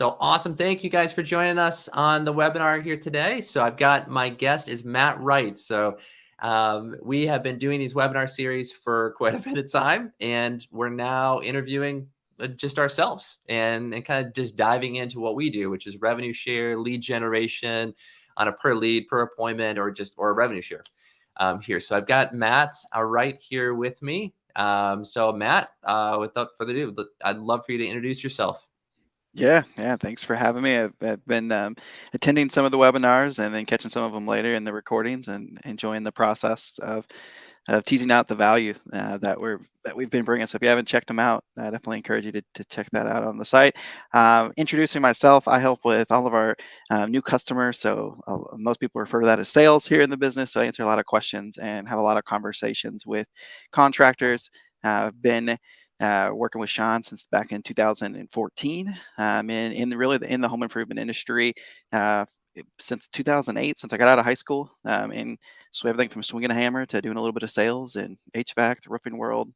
So awesome. Thank you guys for joining us on the webinar here today. So I've got my guest is Matt Wright. So we have been doing these webinar series for quite a bit of time, and we're now interviewing just ourselves and kind of just diving into what we do, which is revenue share, lead generation on a per lead, per appointment, or a revenue share here. So I've got Matt Wright here with me. So Matt, without further ado, I'd love for you to introduce yourself. Yeah. Thanks for having me. I've been attending some of the webinars and then catching some of them later in the recordings and enjoying the process of teasing out the value that we've been bringing. So if you haven't checked them out, I definitely encourage you to check that out on the site. Introducing myself, I help with all of our new customers. So most people refer to that as sales here in the business. So I answer a lot of questions and have a lot of conversations with contractors. I've been working with Sean since back in 2014, in the home improvement industry since 2008, since I got out of high school. And so everything from swinging a hammer to doing a little bit of sales in HVAC, the roofing world,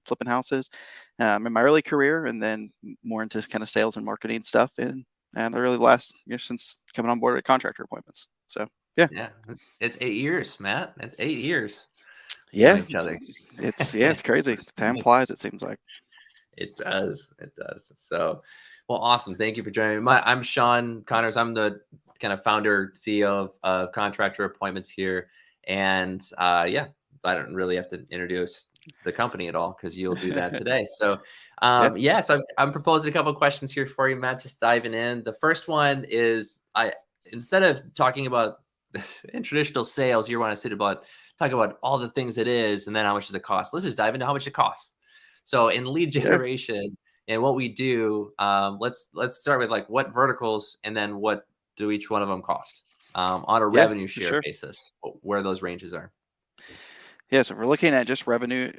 flipping houses in my early career, and then more into kind of sales and marketing stuff and the really last year since coming on board at Contractor Appointments. So yeah. Yeah, it's 8 years, Matt. It's 8 years we've known Yeah, each other. it's crazy. Time flies, it seems like. It does. It does. So, well, awesome. Thank you for joining me. I'm Sean Connors. I'm the kind of founder, CEO of Contractor Appointments here. And yeah, I don't really have to introduce the company at all because you'll do that today. So, Yeah. yeah, so I'm proposing a couple of questions here for you, Matt, just diving in. The first one is instead of talking about in traditional sales, you want to talk about all the things it is and then how much does it cost. Let's just dive into how much it costs. So in lead Sure. generation and what we do, let's start with like what verticals and then what do each one of them cost on a Yeah, revenue for share sure. basis, where those ranges are. Yeah, so if we're looking at just revenue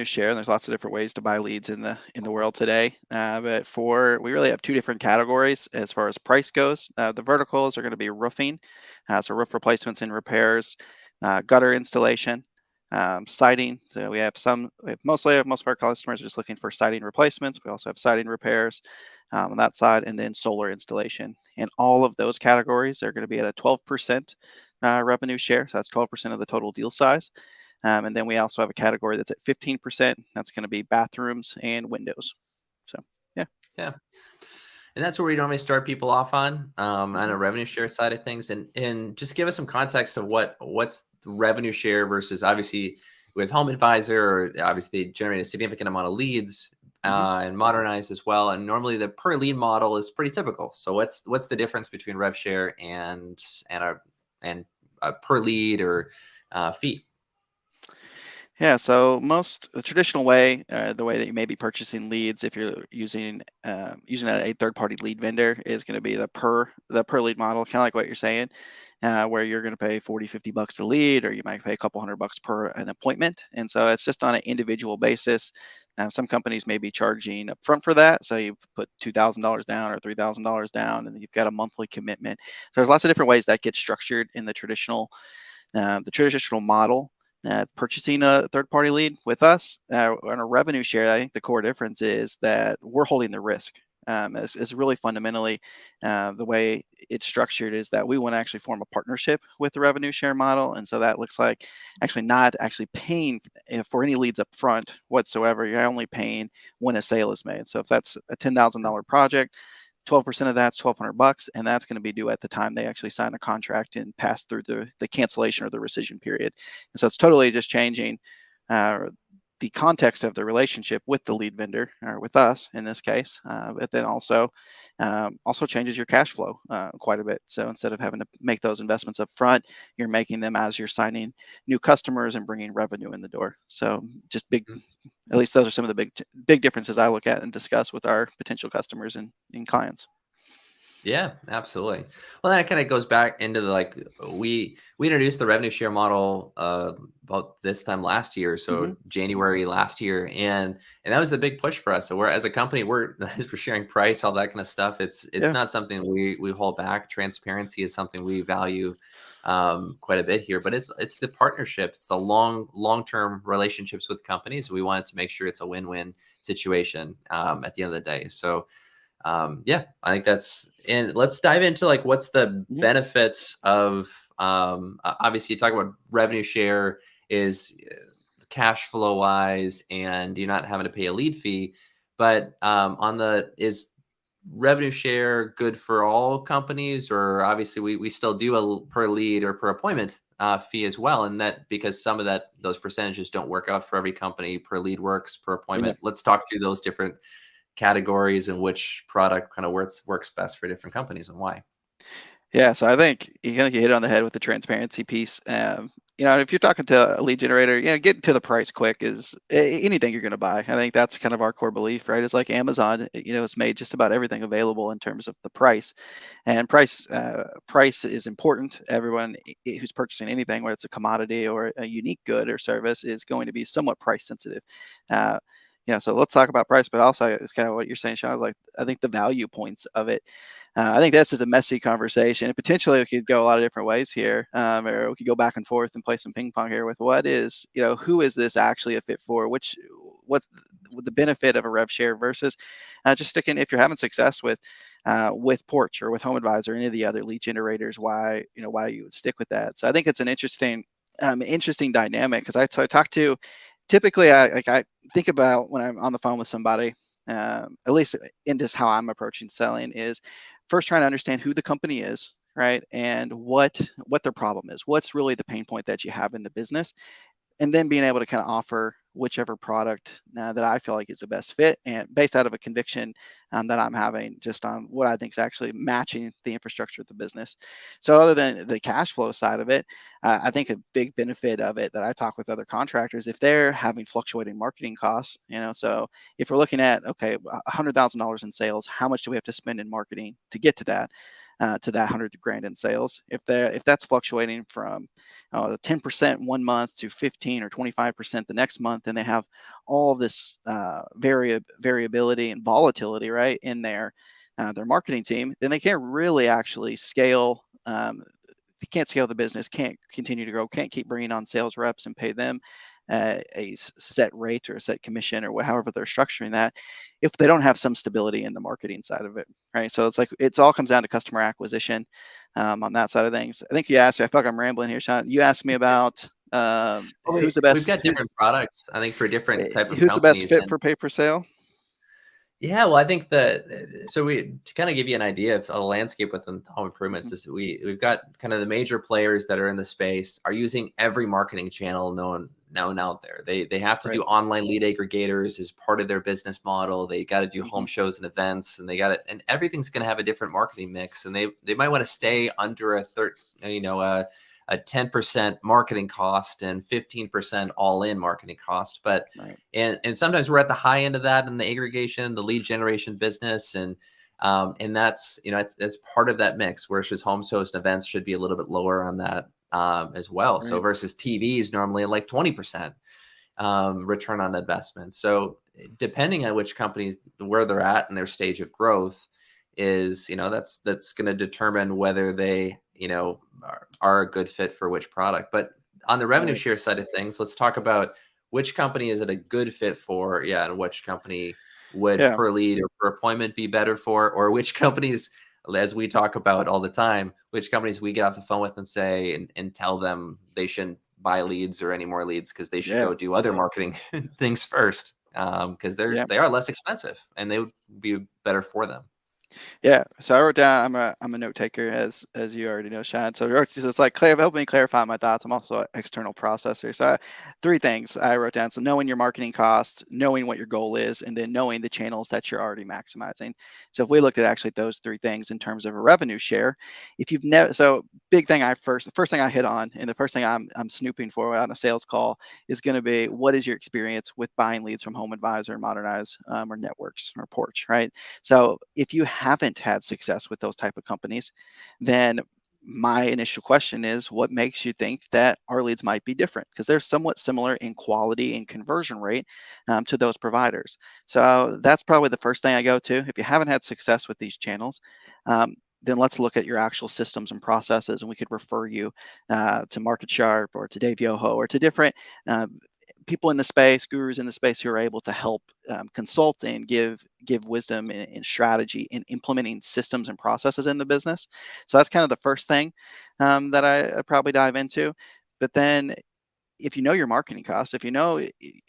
share, and there's lots of different ways to buy leads in the world today. But we really have two different categories as far as price goes. The verticals are going to be roofing, so roof replacements and repairs, gutter installation, siding. So most of our customers are just looking for siding replacements. We also have siding repairs on that side, and then solar installation. And all of those categories are going to be at a 12% revenue share. So that's 12% of the total deal size. And then we also have a category that's at 15%. That's going to be bathrooms and windows. So, yeah. Yeah. And that's where we normally start people off on Mhm. a revenue share side of things. And just give us some context of what's revenue share versus obviously with Home Advisor, or obviously generate a significant amount of leads Mhm. and modernize as well. And normally the per lead model is pretty typical. So what's the difference between rev share and a per lead or fee? The traditional way, the way that you may be purchasing leads, if you're using a third party lead vendor, is going to be the per lead model, kind of like what you're saying, where you're going to pay 40, $50 a lead, or you might pay a couple $100 per an appointment. And so it's just on an individual basis. Now, some companies may be charging upfront for that, so you put $2,000 down or $3,000 down, and then you've got a monthly commitment. So there's lots of different ways that gets structured in the traditional model. Purchasing a third-party lead with us on a revenue share, I think the core difference is that we're holding the risk. Is really fundamentally the way it's structured is that we want to actually form a partnership with the revenue share model, and so that looks like actually not actually paying for any leads up front whatsoever. You're only paying when a sale is made. So if that's a $10,000 project, 12% of that's $1,200, and that's going to be due at the time they actually sign a contract and pass through the cancellation or the rescission period. And so it's totally just changing uh, the context of the relationship with the lead vendor, or with us in this case, but then also changes your cash flow quite a bit. So instead of having to make those investments up front, you're making them as you're signing new customers and bringing revenue in the door. So just at least those are some of the big differences I look at and discuss with our potential customers and clients. Yeah, absolutely. Well, that kind of goes back into we introduced the revenue share model about this time last year, so Hmm. January last year, and that was a big push for us. So we're as a company, we're sharing price, all that kind of stuff. It's Yeah. not something we hold back. Transparency is something we value quite a bit here, but it's the partnerships, the long-term relationships with companies. We wanted to make sure it's a win-win situation at the end of the day. So. Yeah, I think and let's dive into like what's the Mhm. benefits of obviously you talk about revenue share is cash flow wise and you're not having to pay a lead fee, but on the is revenue share good for all companies, or obviously we still do a per lead or per appointment fee as well, and that because some of those percentages don't work out for every company. Per lead works, per Yeah. appointment. Let's talk through those different categories and which product kind of works best for different companies and why. Yeah, so I think you kind of hit it on the head with the transparency piece. If you're talking to a lead generator, getting to the price quick is anything you're going to buy. I think that's kind of our core belief, right? It's like Amazon, it's made just about everything available in terms of the price, and price is important. Everyone who's purchasing anything, whether it's a commodity or a unique good or service, is going to be somewhat price sensitive. Uh, so let's talk about price, but also it's kind of what you're saying, Sean. Like I think the value points of it. I think this is a messy conversation, and potentially we could go a lot of different ways here, or we could go back and forth and play some ping pong here with who is this actually a fit for? What's the benefit of a rev share versus just sticking if you're having success with Porch or with Home Advisor or any of the other lead generators, why you would stick with that. So I think it's an interesting dynamic because I talk to typically I think about when I'm on the phone with somebody, at least in just how I'm approaching selling is first trying to understand who the company is, right, and what their problem is, what's really the pain point that you have in the business, and then being able to kind of offer whichever product that I feel like is the best fit and based out of a conviction that I'm having just on what I think is actually matching the infrastructure of the business. So other than the cash flow side of it, I think a big benefit of it that I talk with other contractors, if they're having fluctuating marketing costs, so if we're looking at, okay, $100,000 in sales, how much do we have to spend in marketing to get to that? To that 100 grand in sales, if that's fluctuating from 10% one month to 15 or 25% the next month, and they have all this variability and volatility right in their marketing team, then they can't really actually scale. They can't scale the business, can't continue to grow, can't keep bringing on sales reps and pay them a set rate or a set commission or however they're structuring that if they don't have some stability in the marketing side of it, right? So it's like it's all comes down to customer acquisition on that side of things. I think you asked me, I feel like I'm rambling here, Sean. You asked me about Well, who's the we've best got different products, I think, for different type of who's the best companies. fit And for pay per sale. yeah, well, I think that so we to kind of give you an idea of a landscape within home improvements Mhm. is we've got kind of the major players that are in the space are using every marketing channel known out there. They have to Right. do online lead aggregators as part of their business model. They got to do home Hmm. shows and events, and they got it, and everything's going to have a different marketing mix. And they might want to stay under a third, a 10% marketing cost and 15% all in marketing cost, but Right. and sometimes we're at the high end of that in the aggregation, the lead generation business, and that's it's part of that mix. Where it's just home shows and events should be a little bit lower on that as well. So Right. versus TVs normally at like 20% return on investment. So depending on which companies where they're at in their stage of growth is that's going to determine whether they are a good fit for which product. But on the revenue Right. share side of things, let's talk about which company is it a good fit for, yeah, and which company would Yeah. per lead or per appointment be better for, or which companies, as we talk about all the time, which companies we get off the phone with and say and tell them they shouldn't buy leads or any more leads because they should Yeah. go do other marketing things first because Yeah. they are less expensive and they would be better for them. Yeah. So I wrote down. I'm a note taker, as you already know, Sean. So it's like help me clarify my thoughts. I'm also an external processor. So three things I wrote down. So knowing your marketing cost, knowing what your goal is, and then knowing the channels that you're already maximizing. So if we looked at actually those three things in terms of a revenue share, if you've never, so big thing the first thing I hit on, and the first thing I'm snooping for on a sales call is going to be what is your experience with buying leads from Home Advisor, Modernize, or Networks or Porch, right? So if you haven't had success with those type of companies, then my initial question is what makes you think that our leads might be different? Because they're somewhat similar in quality and conversion rate to those providers. So that's probably the first thing I go to. If you haven't had success with these channels, then let's look at your actual systems and processes, and we could refer you to Market Sharp or to Dave Yoho or to different uh, people in the space, gurus in the space who are able to help consult and give wisdom and strategy in implementing systems and processes in the business. So that's kind of the first thing that I probably dive into. But then if you know your marketing costs, if you know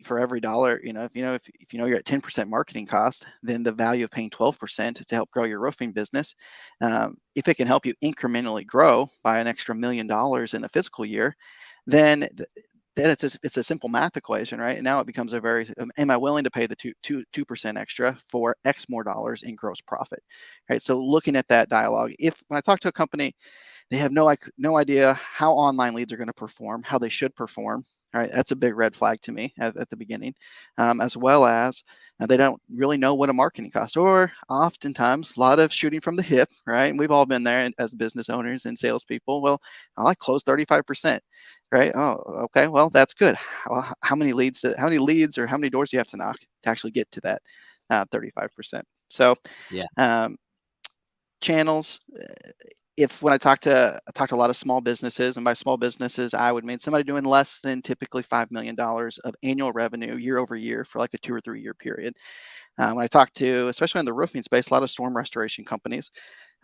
for every dollar, if you know you're at 10% marketing cost, then the value of paying 12% to help grow your roofing business, if it can help you incrementally grow by an extra $1 million in a fiscal year, then it's a simple math equation, right? And now it becomes a very, am I willing to pay the 2% extra for X more dollars in gross profit, right? So looking at that dialogue, when I talk to a company, they have no idea how online leads are going to perform, how they should perform. All right, that's a big red flag to me at the beginning, as well as they don't really know what a marketing cost, or oftentimes a lot of shooting from the hip, right? And we've all been there as business owners and salespeople. Well, I like close 35%, right? Oh, okay, well that's good. How many leads or how many doors do you have to knock to actually get to that 35%? So, Yeah. Channels. When I talk to a lot of small businesses, and by small businesses, I would mean somebody doing less than typically $5 million of annual revenue year over year for like a 2 or 3 year period. When I talk to, especially in the roofing space, a lot of storm restoration companies,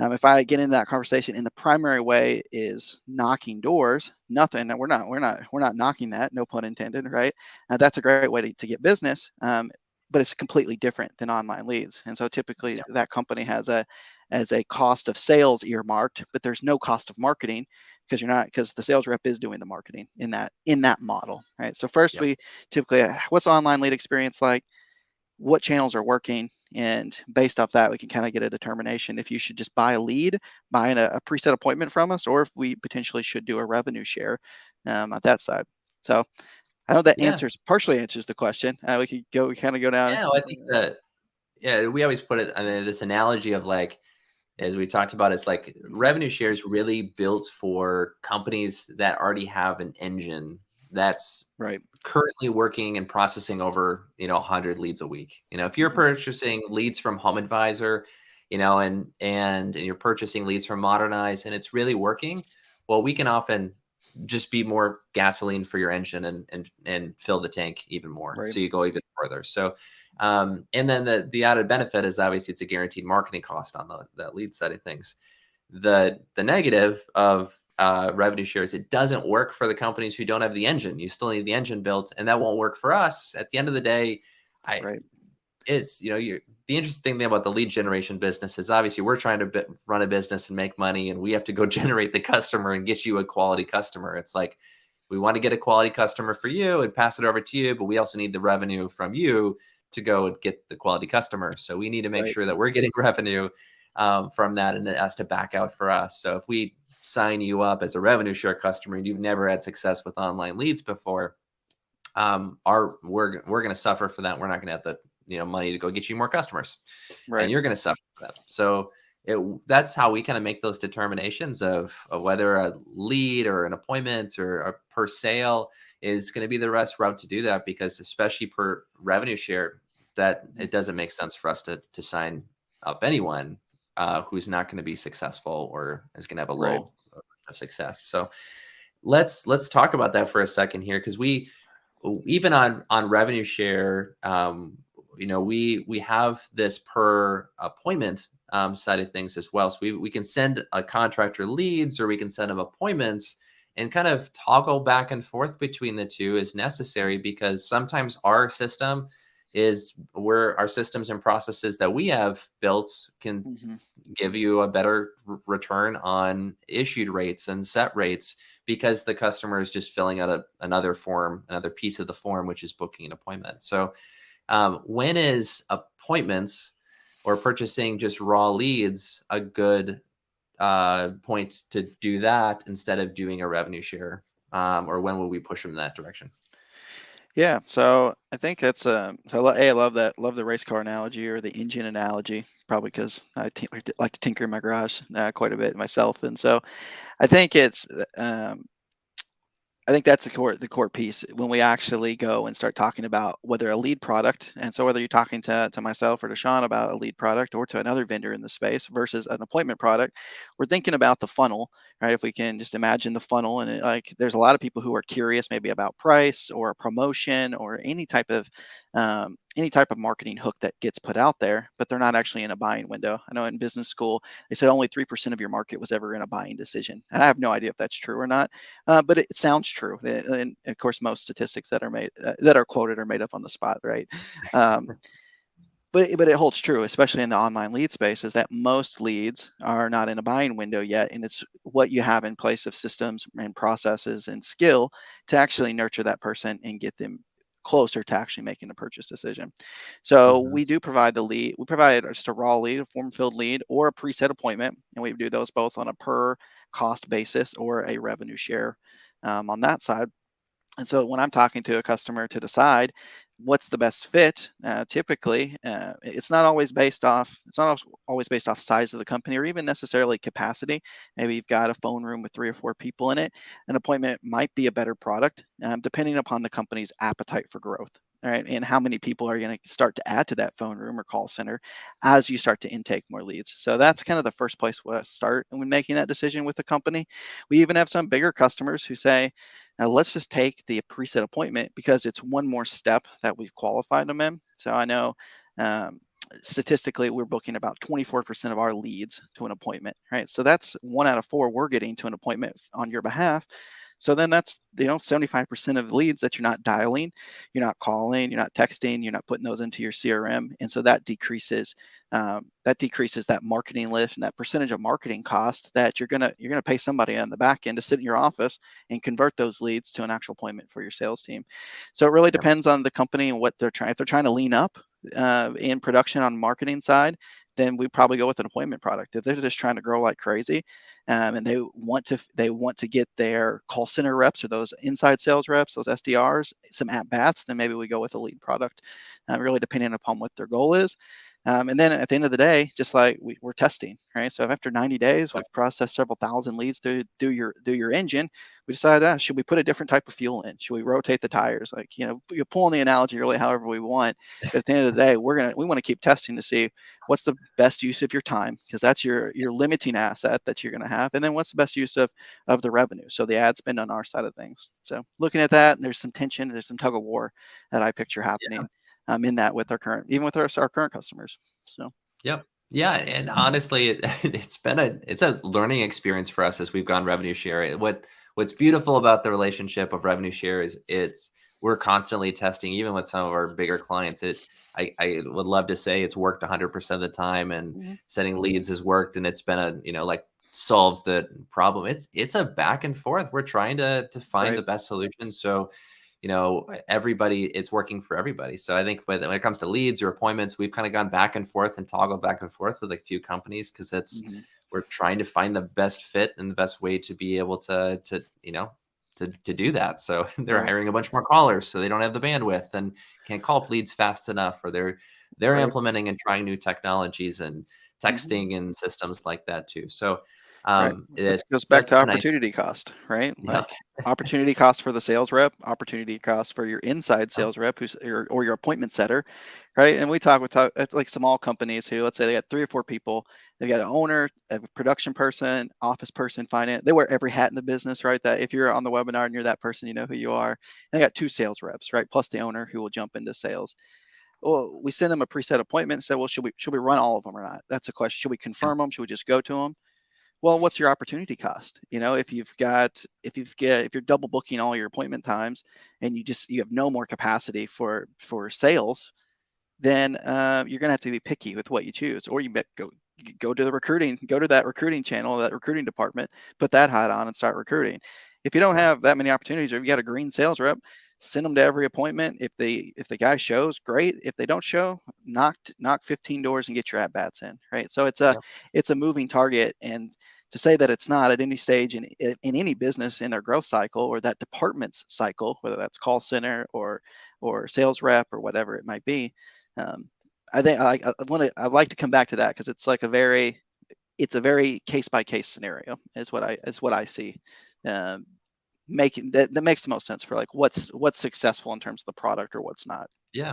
if I get into that conversation and the primary way is knocking doors, nothing, and we're not knocking that, no pun intended, right? That's a great way to get business, but it's completely different than online leads. And so typically that company has a cost of sales earmarked, but there's no cost of marketing because the sales rep is doing the marketing in that model, right? So first, Yep. we typically, what's online lead experience like? What channels are working? And based off that, we can kind of get a determination if you should just buy a lead, buying a preset appointment from us, or if we potentially should do a revenue share at that side. So I know that Yeah. partially answers the question. We could kind of go down. Yeah. Well, I think that, yeah, we always put it, I mean, this analogy of like, as we talked about, it's like revenue share is really built for companies that already have an engine that's Right. currently working and processing over 100 leads a week. If you're Mm-hmm. purchasing leads from Home Advisor, and you're purchasing leads from Modernize, and it's really working, well, we can often just be more gasoline for your engine and fill the tank even more, Right. so you go even further. So and then the added benefit is obviously it's a guaranteed marketing cost on the lead side of things. The negative of revenue share is it doesn't work for the companies who don't have the engine. You still need the engine built, and that won't work for us. At the end of the day, I Right. it's the interesting thing about the lead generation business is obviously we're trying to run a business and make money, and we have to go generate the customer and get you a quality customer. It's like we want to get a quality customer for you and pass it over to you, but we also need the revenue from you to go and get the quality customer. So we need to make Right. sure that we're getting revenue from that, and it has to back out for us. So if we sign you up as a revenue share customer and you've never had success with online leads before, we're going to suffer for that. We're not going to have the money to go get you more customers, and Right. you're going to suffer for that. So that's how we kind of make those determinations of whether a lead or an appointment or a per sale is going to be the best route to do that, because especially per revenue share, that it doesn't make sense for us to sign up anyone who's not going to be successful or is going to have a Right. low of success. So let's talk about that for a second here, because we even on revenue share, we have this per appointment side of things as well. So we can send a contractor leads, or we can send them appointments, and kind of toggle back and forth between the two as necessary, because sometimes our system is where our systems and processes that we have built can Mm-hmm. give you a better return on issued rates and set rates, because the customer is just filling out another form, another piece of the form, which is booking an appointment. So when is appointments or purchasing just raw leads a good point to do that instead of doing a revenue share? Or when will we push them in that direction? Yeah, so I think that's I love that, love the race car analogy or the engine analogy, probably because like to tinker in my garage quite a bit myself, and so I think it's I think that's the core piece when we actually go and start talking about whether a lead product, and so whether you're talking to myself or to Sean about a lead product or to another vendor in the space versus an appointment product, we're thinking about the funnel, right? If we can just imagine the funnel, and like there's a lot of people who are curious maybe about price or a promotion or any type of marketing hook that gets put out there, but they're not actually in a buying window. I know in business school they said only 3% of your market was ever in a buying decision, and I have no idea if that's true or not, but it sounds true. And of course, most statistics that are made that are quoted are made up on the spot, right? Um, but it holds true, especially in the online lead space, is that most leads are not in a buying window yet, and it's what you have in place of systems and processes and skill to actually nurture that person and get them closer to actually making a purchase decision. So Hmm. we do provide the lead. We provide just a raw lead, a form-filled lead, or a preset appointment, and we do those both on a per cost basis or a revenue share on that side. And so when I'm talking to a customer to decide what's the best fit, typically it's not always based off size of the company or even necessarily capacity. Maybe you've got a phone room with 3 or 4 people in it. An appointment might be a better product, depending upon the company's appetite for growth. All right, and how many people are going to start to add to that phone room or call center as you start to intake more leads. So that's kind of the first place we'll start when making that decision with the company. We even have some bigger customers who say, now let's just take the preset appointment because it's one more step that we've qualified them in. So I know um, statistically we're booking about 24% of our leads to an appointment, right? So that's 1 out of 4 we're getting to an appointment on your behalf. So then that's 75% of the leads that you're not dialing, you're not calling, you're not texting, you're not putting those into your CRM, and so that decreases that marketing lift and that percentage of marketing cost that you're gonna pay somebody on the back end to sit in your office and convert those leads to an actual appointment for your sales team. So it really Yep. depends on the company and what they're trying. If they're trying to lean up in production on marketing side, then we probably go with an appointment product. If they're just trying to grow like crazy, and they want to get their call center reps or those inside sales reps, those SDRs, some at bats, then maybe we go with a lead product, really depending upon what their goal is. And then at the end of the day, just like we're testing, right? So after 90 days, Yep. we've processed several thousand leads to do your engine. We decided, should we put a different type of fuel in? Should we rotate the tires? Like, you're pulling the analogy really however we want. But at the end of the day, we want to keep testing to see what's the best use of your time, because that's your limiting asset that you're going to have. And then what's the best use of the revenue? So the ad spend on our side of things. So looking at that, and there's some tension, there's some tug of war that I picture happening in that with even with our current customers. So Yep. Yeah, and honestly, it's a learning experience for us as we've gone revenue share. What's beautiful about the relationship of revenue share is we're constantly testing, even with some of our bigger clients. I would love to say it's worked 100% of the time, and mhm, setting leads has worked, and it's been like solves the problem. It's a back and forth. We're trying to find right. the best solution. So everybody, it's working for everybody. So I think when it comes to leads or appointments, we've kind of gone back and forth and toggled back and forth with a few companies because Mhm, we're trying to find the best fit and the best way to be able to do that. So they're right. hiring a bunch more callers, so they don't have the bandwidth and can't call leads fast enough, or they're Right. implementing and trying new technologies and Mhm. texting and systems like that too. So Right. That goes back that's to the nice. opportunity cost, right? Yeah. Like opportunity cost for the sales rep, opportunity cost for your inside sales rep or your appointment setter, right? And it's like small companies who, let's say they got 3 or 4 people. They got an owner, a production person, office person, finance. They wear every hat in the business, right? That if you're on the webinar and you're that person, you know who you are. And they got 2 sales reps, right? Plus the owner who will jump into sales. Well, we send them a preset appointment and say, well, should we run all of them or not? That's a question. Should we Yeah. confirm them? Should we just go to them? Well, what's your opportunity cost? If you're double booking all your appointment times and you have no more capacity for sales, then you're going to have to be picky with what you choose, or go to the recruiting, go to that recruiting channel, that recruiting department, put that hat on and start recruiting. If you don't Yeah. have that many opportunities, or if you got a green sales rep, send them to every appointment. If the guy shows, great. If they don't show, knock 15 doors and get your at bats in, right? So Yeah. it's a moving target, and to say that it's not at any stage in any business in their growth cycle or that department's cycle, whether that's call center or sales rep or whatever it might be. um, I think I'd like to come back to that because it's a very case by case scenario is what I see. Um, making that makes the most sense for like what's successful in terms of the product or what's not. Yeah.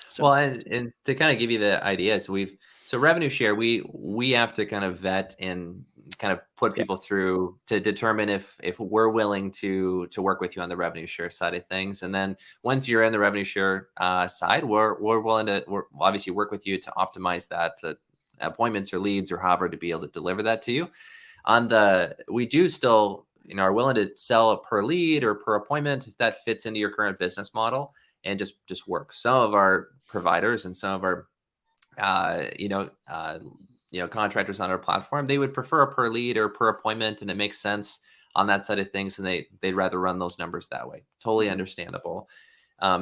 So Well, and to kind of give you the idea, so revenue share, we have to kind of vet and kind of put yeah. people through to determine if we're willing to work with you on the revenue share side of things. And then once you're in the revenue share side, we're willing to obviously work with you to optimize that to appointments or leads or however to be able to deliver that to you. We do still, are willing to sell it per lead or per appointment if that fits into your current business model and just work. Some of our providers and some of our uh, you know, uh, contractors on our platform, they would prefer a per lead or per appointment, and it makes sense on that side of things, and they'd rather run those numbers that way. Totally Mhm. understandable.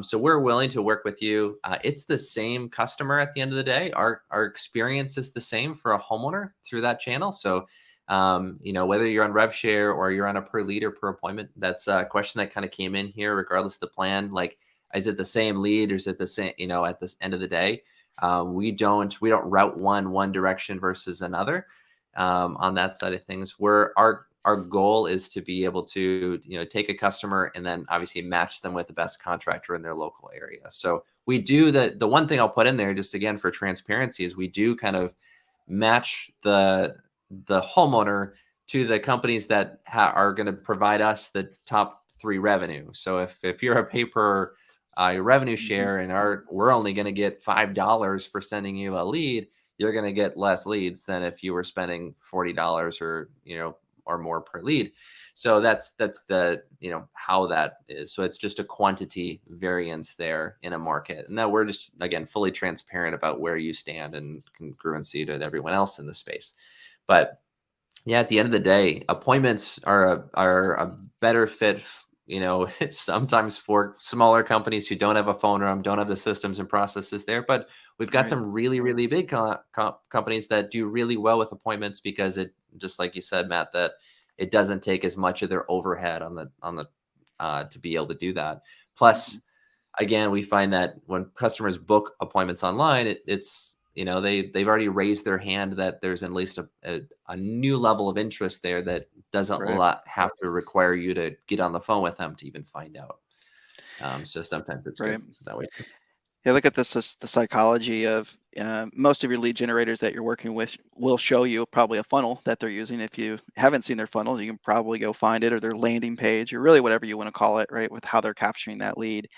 So we're willing to work with you. It's the same customer at the end of the day. Our experience is the same for a homeowner through that channel. So whether you're on Rev Share or you're on a per lead or per appointment, that's a question that kind of came in here, regardless of the plan. Like, is it the same lead or is it the same? At this end of the day, we don't route one direction versus another on that side of things. Where our goal is to be able to take a customer and then obviously match them with the best contractor in their local area. So we do the one thing I'll put in there, just again for transparency, is we do kind of match the homeowner to the companies that are going to provide us the top three revenue. So if you're a paper revenue Mhm. share and we're only going to get $5 for sending you a lead, you're going to get less leads than if you were spending $40 or more per lead. So that's the how that is. So it's just a quantity variance there in a market, and that we're just again fully transparent about where you stand and congruency to everyone else in the space. But yeah, at the end of the day, appointments are a better fit. It's sometimes for smaller companies who don't have a phone room, don't have the systems and processes there. But we've got Right. some really, really big companies that do really well with appointments because it, just like you said, Matt, that it doesn't take as much of their overhead on the to be able to do that. Mhm. Plus, again, we find that when customers book appointments online, it's they've already raised their hand that there's at least a new level of interest there that doesn't Right. have to require you to get on the phone with them to even find out. So sometimes it's good Right. that way. Yeah, look at this, the psychology of most of your lead generators that you're working with will show you probably a funnel that they're using. If you haven't seen their funnel, you can probably go find it, or their landing page, or really whatever you want to call it, right, with how they're capturing that lead.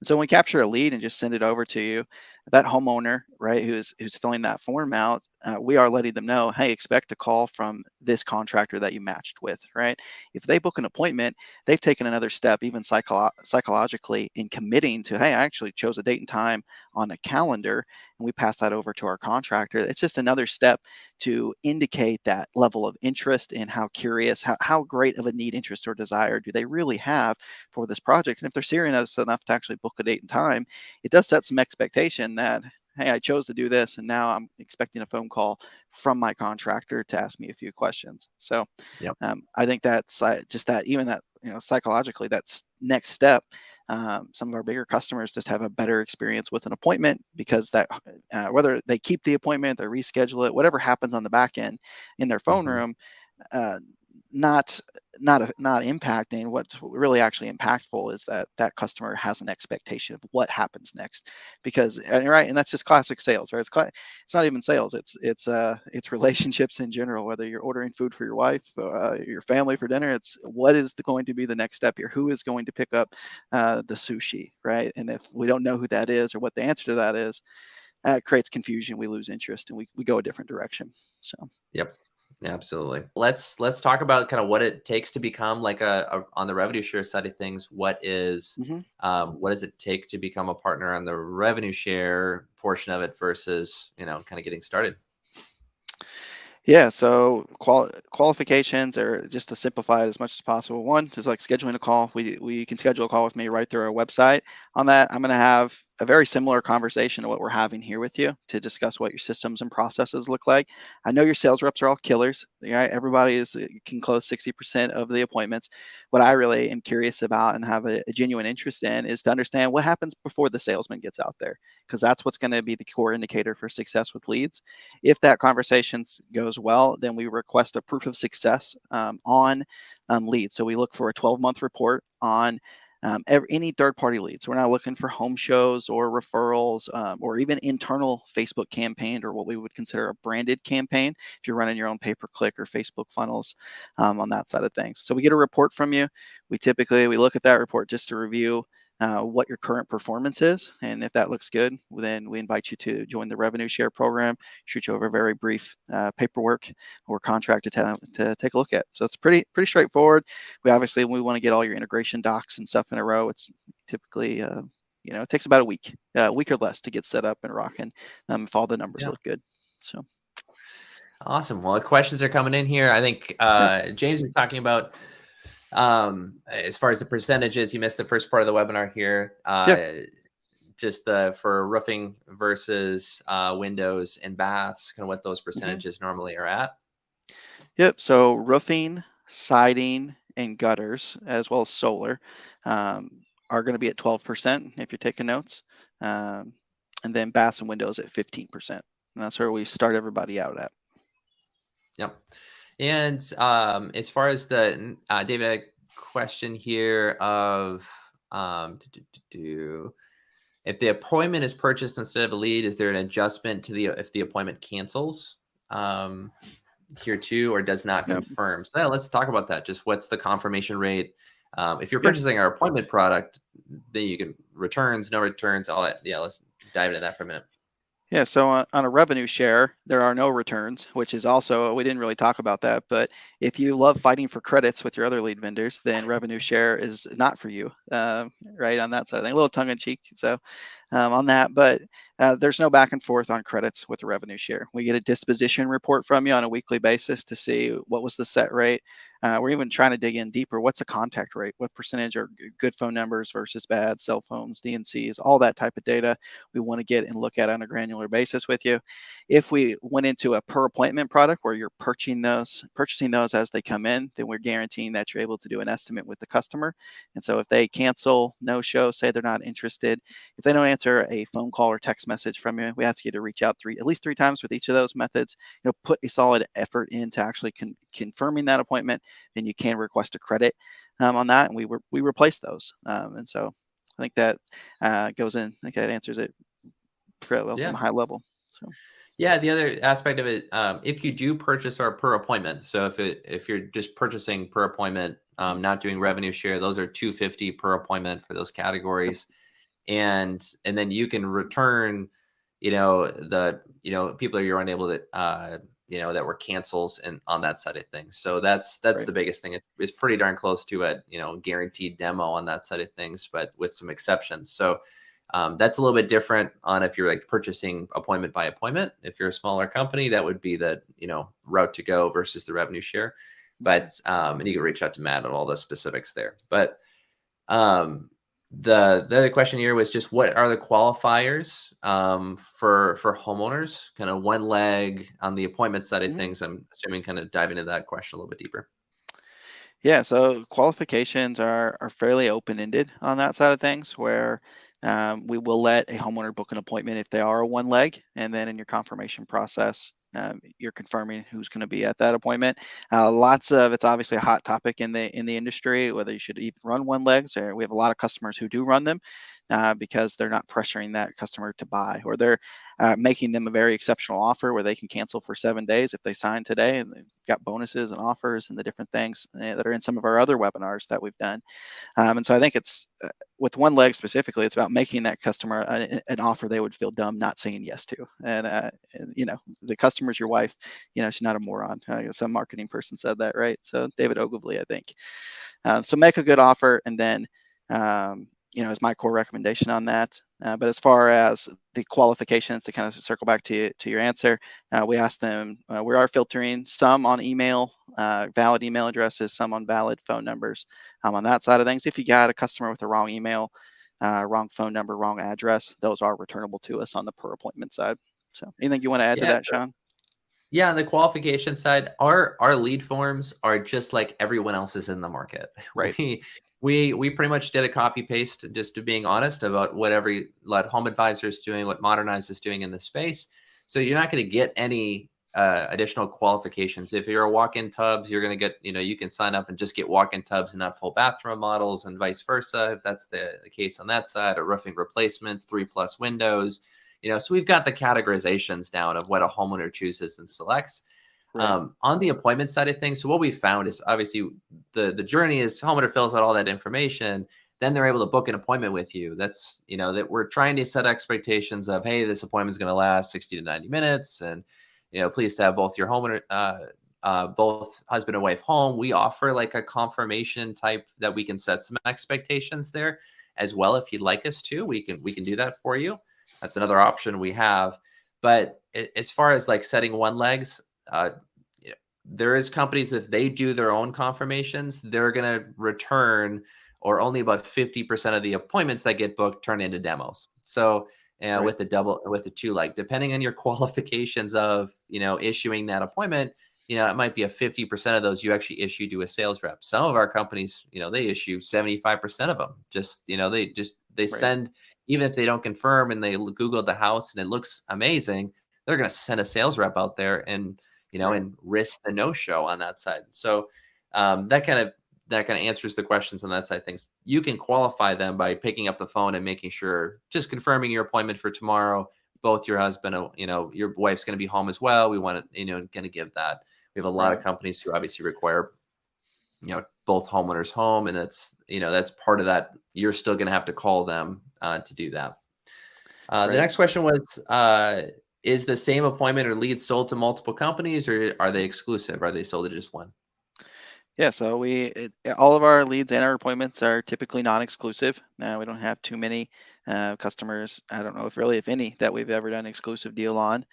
And so when we capture a lead and just send it over to you, that homeowner, right, who's filling that form out, we are letting them know, hey, expect a call from this contractor that you matched with, right? If they book an appointment, they've taken another step, even psychologically, in committing to, hey, I actually chose a date and time on a calendar, and we pass that over to our contractor. It's just another step to indicate that level of interest in how curious, how great of a need, interest, or desire do they really have for this project. And if they're serious enough to actually book a date and time, it does set some expectation that, hey, I chose to do this, and now I'm expecting a phone call from my contractor to ask me a few questions. So Yep. I think that's just that, even that, psychologically, that's next step. Some of our bigger customers just have a better experience with an appointment because that whether they keep the appointment, they reschedule it, whatever happens on the back end in their phone Hmm. room, uh, not not impacting. What's really actually impactful is that that customer has an expectation of what happens next, because right, and that's just classic sales, right? It's not even sales. It's relationships in general. Whether you're ordering food for your wife, your family for dinner, it's what is going to be the next step here? Who is going to pick up the sushi, right? And if we don't know who that is or what the answer to that is, it creates confusion. We lose interest and we go a different direction. So. Yep. Absolutely. Let's talk about kind of what it takes to become like on the revenue share side of things. Mhm. What does it take to become a partner on the revenue share portion of it versus kind of getting started? Yeah, so qualifications are, just to simplify it as much as possible. One is like scheduling a call. We can schedule a call with me right through our website. On that, I'm going to have a very similar conversation to what we're having here with you to discuss what your systems and processes look like. I know your sales reps are all killers, right? Everybody can close 60% of the appointments. What I really am curious about and have a genuine interest in is to understand what happens before the salesman gets out there, because that's what's going to be the core indicator for success with leads. If that conversation goes well, then we request a proof of success on leads. So we look for a 12-month report on any third-party leads. We're not looking for home shows or referrals or even internal Facebook campaign or what we would consider a branded campaign if you're running your own pay-per-click or Facebook funnels on that side of things. So we get a report from you. We look at that report just to review what your current performance is. And if that looks good, then we invite you to join the revenue share program, shoot you over a very brief paperwork or contract to take a look at. So it's pretty straightforward. We want to get all your integration docs and stuff in a row. It's typically, it takes about a week or less to get set up and rocking if all the numbers look good. So. Awesome. Well, the questions are coming in here. I think James is talking about as far as the percentages. He missed the first part of the webinar here. Just for roofing versus windows and baths, kind of what those percentages normally are at. Yep. So roofing, siding, and gutters, as well as solar, are going to be at 12% if you're taking notes. And then baths and windows at 15%. And that's where we start everybody out at. Yep. And as far as the David, question here of if the appointment is purchased instead of a lead, is there an adjustment to if the appointment cancels here too, or does not confirm? So let's talk about that. Just what's the confirmation rate? If you're purchasing our appointment product, then you can returns, no returns, all that. Yeah, let's dive into that for a minute. Yeah, so on a revenue share, there are no returns, which is also, we didn't really talk about that, but if you love fighting for credits with your other lead vendors, then revenue share is not for you, right, on that side. A little tongue in cheek, so on that, but there's no back and forth on credits with the revenue share. We get a disposition report from you on a weekly basis to see what was the set rate. We're even trying to dig in deeper. What's a contact rate? What percentage are good phone numbers versus bad cell phones, DNCs, all that type of data we want to get and look at on a granular basis with you. If we went into a per appointment product where you're purchasing those as they come in, then we're guaranteeing that you're able to do an estimate with the customer. And so if they cancel, no show, say they're not interested, if they don't answer a phone call or text message from you, we ask you to reach out at least three times with each of those methods. Put a solid effort into actually confirming that appointment. Then you can request a credit on that, and we replace those. And so I think that goes in. I think that answers it fairly well from a high level. So. Yeah, the other aspect of it, if you do purchase our per appointment, so if you're just purchasing per appointment, not doing revenue share, those are $250 per appointment for those categories, and then you can return, the people that you're unable to, that were cancels and on that side of things. So that's right. The biggest thing. It's pretty darn close to a guaranteed demo on that side of things, but with some exceptions. So that's a little bit different on if you're like purchasing appointment by appointment. If you're a smaller company, that would be the route to go versus the revenue share. But and you can reach out to Matt on all the specifics there. But the other question here was just what are the qualifiers for homeowners? Kind of one leg on the appointment side of things. I'm assuming kind of diving into that question a little bit deeper. Yeah, so qualifications are fairly open-ended on that side of things, where we will let a homeowner book an appointment if they are a one leg, and then in your confirmation process, you're confirming who's going to be at that appointment. It's obviously a hot topic in the industry, whether you should even run one legs. Or we have a lot of customers who do run them because they're not pressuring that customer to buy, or they're making them a very exceptional offer where they can cancel for 7 days if they sign today, and they've got bonuses and offers and the different things that are in some of our other webinars that we've done. And so I think it's with one leg specifically, it's about making that customer an offer they would feel dumb not saying yes to. And the customer's your wife. She's not a moron. Some marketing person said that, right? So David Ogilvy, I think. So make a good offer, and then is my core recommendation on that. But as far as the qualifications, to kind of circle back to your answer, we asked them, we are filtering some on email, valid email addresses, some on valid phone numbers on that side of things. If you got a customer with the wrong email, wrong phone number, wrong address, those are returnable to us on the per appointment side. So anything you want to add to Yeah. that, Sean? Yeah, on the qualification side, our lead forms are just like everyone else's in the market. Right. We pretty much did a copy paste, just to being honest about what every home advisor is doing, what Modernize is doing in the space. So you're not going to get any additional qualifications. If you're a walk-in tubs, you're going to get, you can sign up and just get walk-in tubs and not full bathroom models, and vice versa, if that's the case on that side, or roofing replacements, 3+ windows. So we've got the categorizations down of what a homeowner chooses and selects. Right. On the appointment side of things, so what we found is obviously the journey is homeowner fills out all that information, then they're able to book an appointment with you. That's, that we're trying to set expectations of, hey, this appointment is going to last 60 to 90 minutes. And, please have both your homeowner, both husband and wife home. We offer like a confirmation type that we can set some expectations there as well. If you'd like us to, we can do that for you. That's another option we have. But as far as like setting one legs, there is companies, if they do their own confirmations, they're going to return, or only about 50% of the appointments that get booked turn into demos. So Right. with the two leg, depending on your qualifications of, issuing that appointment, it might be a 50% of those you actually issue to a sales rep. Some of our companies, they issue 75% of them. Just, they Right. send, even if they don't confirm and they Googled the house and it looks amazing, they're going to send a sales rep out there and, Right. and risk the no-show on that side. So that kind of answers the questions on that side of things. You can qualify them by picking up the phone and making sure, just confirming your appointment for tomorrow. Both your husband, your wife's going to be home as well. We want to, going to give that. We have a lot Right. of companies who obviously require, both homeowners home, and that's, that's part of that. You're still going to have to call them to do that. The Right. next question was, is the same appointment or lead sold to multiple companies, or are they exclusive? Are they sold to just one? Yeah, so all of our leads and our appointments are typically non-exclusive. Now we don't have too many customers. I don't know if any, that we've ever done an exclusive deal on.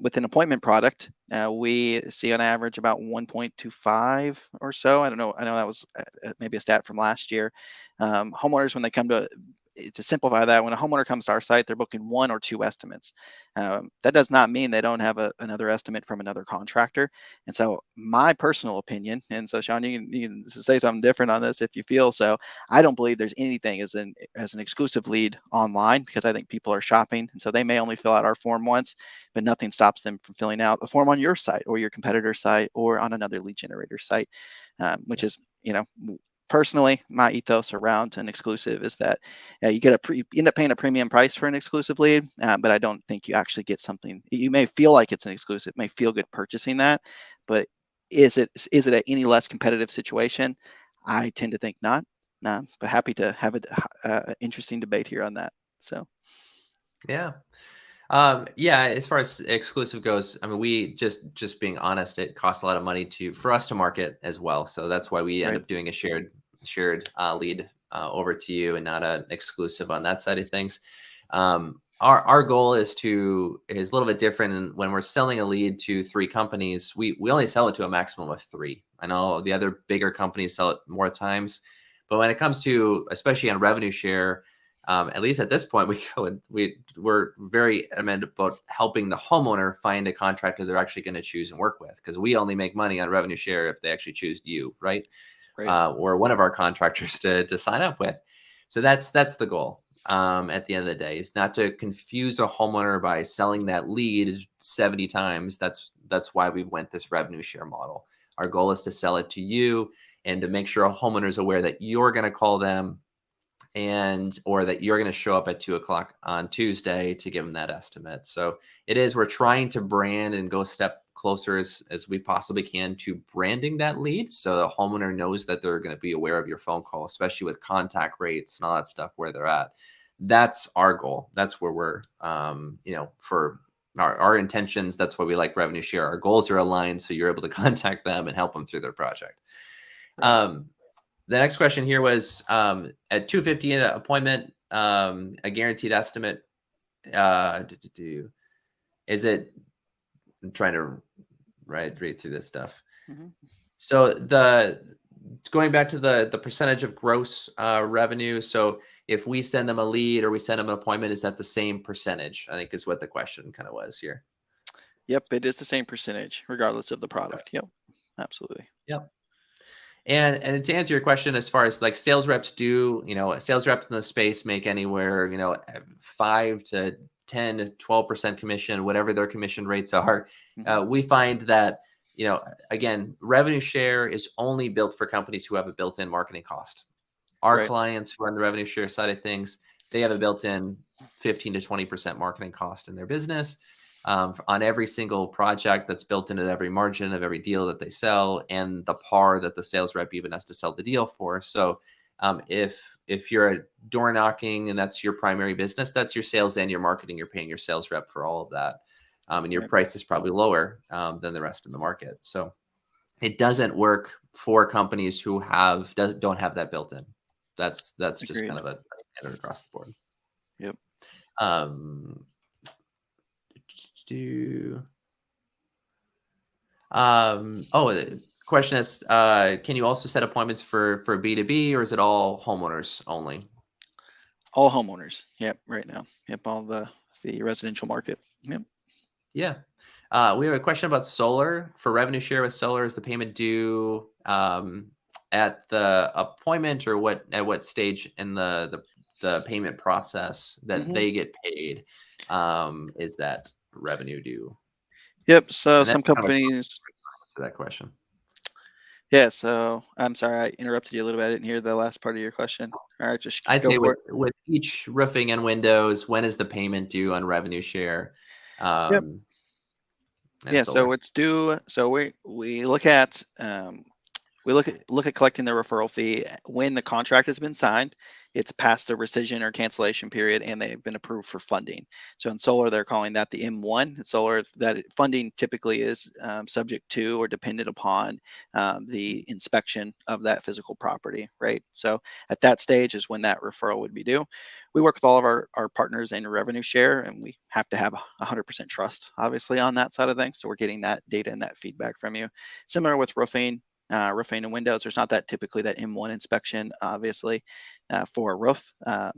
With an appointment product, we see on average about 1.25 or so. I don't know. I know that was maybe a stat from last year. Homeowners, when they come to simplify that, when a homeowner comes to our site, they're booking one or two estimates. That does not mean they don't have another estimate from another contractor. And so my personal opinion, and so Sean, you can say something different on this if you feel so. I don't believe there's anything as an exclusive lead online, because I think people are shopping, and so they may only fill out our form once, but nothing stops them from filling out the form on your site or your competitor's site or on another lead generator site, which is, personally, my ethos around an exclusive is that you end up paying a premium price for an exclusive lead, but I don't think you actually get something. You may feel like it's an exclusive, may feel good purchasing that, but is it at any less competitive situation? I tend to think not. No, but happy to have an interesting debate here on that. So Yeah. Yeah, as far as exclusive goes, I mean, we just being honest, it costs a lot of money for us to market as well. So that's why we end right, up doing a shared lead over to you, and not an exclusive on that side of things. Our goal is a little bit different. And when we're selling a lead to 3 companies, we only sell it to a maximum of 3. I know the other bigger companies sell it more times, but when it comes to, especially on revenue share, at least at this point, we're very adamant about helping the homeowner find a contractor they're actually going to choose and work with, because we only make money on revenue share if they actually choose you, right? right, Or one of our contractors to sign up with. So that's the goal. At the end of the day, is not to confuse a homeowner by selling that lead 70 times. That's why we went this revenue share model. Our goal is to sell it to you and to make sure a homeowner is aware that you're going to call them, or that you're going to show up at 2:00 on Tuesday to give them that estimate. So we're trying to brand and go a step closer as we possibly can to branding that lead, so the homeowner knows that they're going to be aware of your phone call, especially with contact rates and all that stuff, where they're at. That's our goal. That's where we're, for our intentions. That's why we like revenue share. Our goals are aligned, so you're able to contact them and help them through their project. right. The next question here was, at $250 an appointment, a guaranteed estimate. Is it? I'm trying to read through this stuff. Mm-hmm. So going back to the percentage of gross revenue. So if we send them a lead or we send them an appointment, is that the same percentage? I think is what the question kind of was here. Yep, it is the same percentage regardless of the product. Yep, absolutely. Yep. And to answer your question, as far as like sales reps do, sales reps in the space make anywhere, 5 to 10 to 12% commission, whatever their commission rates are. We find that, again, revenue share is only built for companies who have a built-in marketing cost. Our Right. clients who are on the revenue share side of things, they have a built-in 15 to 20% marketing cost in their business. On every single project that's built into every margin of every deal that they sell and the par that the sales rep even has to sell the deal for. So if you're a door knocking and that's your primary business, that's your sales and your marketing. You're paying your sales rep for all of that. And your price is probably lower than the rest of the market. So it doesn't work for companies who don't have that built in. That's just kind of a standard across the board. Yep. The question is, can you also set appointments for B2B, or is it all homeowners only? All homeowners. Yep. Right now. Yep. All the residential market. Yep. Yeah. We have a question about solar. For revenue share with solar, is the payment due at the appointment, or at what stage in the payment process that they get paid? Is that revenue due? Yep. So And some that's kind of companies. to that question. Yeah. So I'm sorry I interrupted you a little bit. I didn't hear the last part of your question. All right, just I'd go say for it. with each roofing and windows, when is the payment due on revenue share? Yep. And Yeah. solar. So it's due. So we look at collecting the referral fee when the contract has been signed, it's past the rescission or cancellation period, and they've been approved for funding. So in solar, they're calling that the M1. Solar, that funding typically is subject to or dependent upon the inspection of that physical property, right? So at that stage is when that referral would be due. We work with all of our partners in revenue share, and we have to have 100% trust, obviously, on that side of things. So we're getting that data and that feedback from you. Similar with roofing and windows, there's not that typically that M1 inspection, obviously, for a roof.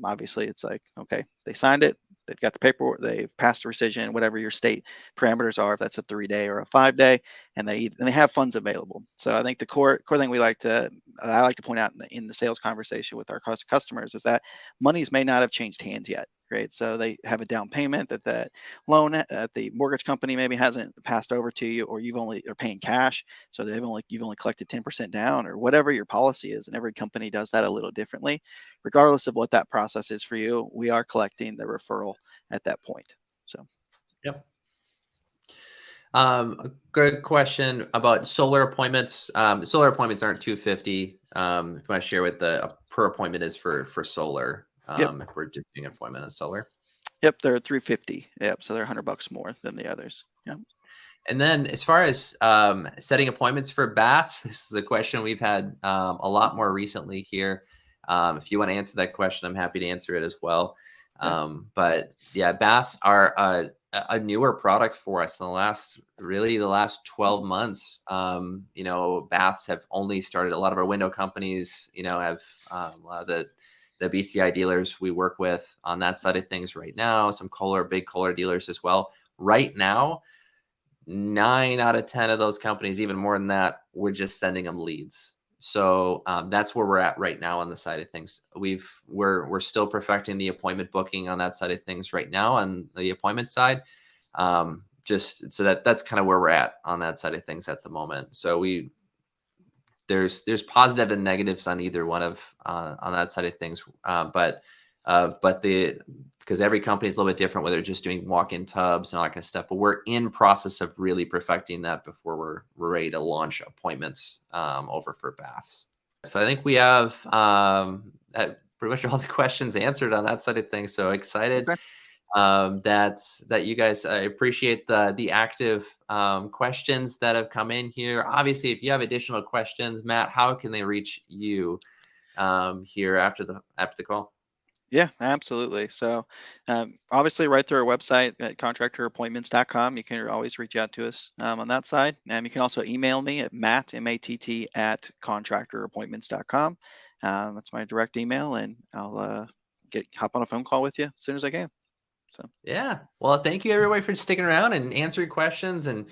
Obviously, it's like, okay, they signed it, they've got the paperwork, they've passed the rescission, whatever your state parameters are, if that's a 3-day or a 5-day, and they have funds available. So I think the core thing I like to point out in the sales conversation with our customers is that monies may not have changed hands yet. Right, so they have a down payment that loan at the mortgage company maybe hasn't passed over to you, or are paying cash, so you've only collected 10% down, or whatever your policy is, and every company does that a little differently. Regardless of what that process is for you, we are collecting the referral at that point. So, yep. Good question about solar appointments. Solar appointments aren't $250. If you want to share what the per appointment is for solar, yep. if we're just doing an appointment on solar. Yep, they're $350. Yep, so they're $100 more than the others. Yep. And then as far as setting appointments for baths, this is a question we've had a lot more recently here. If you want to answer that question, I'm happy to answer it as well. But yeah, baths are a newer product for us in the last 12 months. Baths have only started. A lot of our window companies, have a lot of the BCI dealers we work with on that side of things right now. Some big Kohler dealers as well. Right now, 9 out of 10 of those companies, even more than that, we're just sending them leads. So that's where we're at right now on the side of things. We're still perfecting the appointment booking on that side of things right now on the appointment side. Just so that's kind of where we're at on that side of things at the moment. So there's positive and negatives on either one of on that side of things. But because every company is a little bit different, whether they're just doing walk-in tubs and all that kind of stuff. But we're in process of really perfecting that before we're ready to launch appointments over for baths. So I think we have pretty much all the questions answered on that side of things. So excited that you guys, I appreciate the active questions that have come in here. Obviously, if you have additional questions, Matt, how can they reach you here after the call? Yeah, absolutely. So, obviously, right through our website at contractorappointments.com, you can always reach out to us on that side. You can also email me at matt, at contractorappointments.com. That's my direct email, and I'll hop on a phone call with you as soon as I can. So, Yeah. Well, thank you everybody for sticking around and answering questions and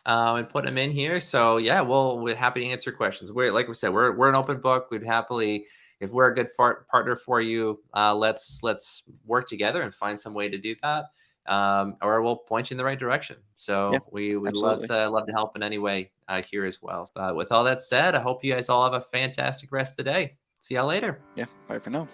putting them in here. So yeah, we're happy to answer questions. We're like we said, we're an open book. We'd happily, if we're a good partner for you, let's work together and find some way to do that. Or we'll point you in the right direction. yeah, So we would absolutely. love to help in any way here as well. With all that said, I hope you guys all have a fantastic rest of the day. See y'all later. Yeah, bye for now.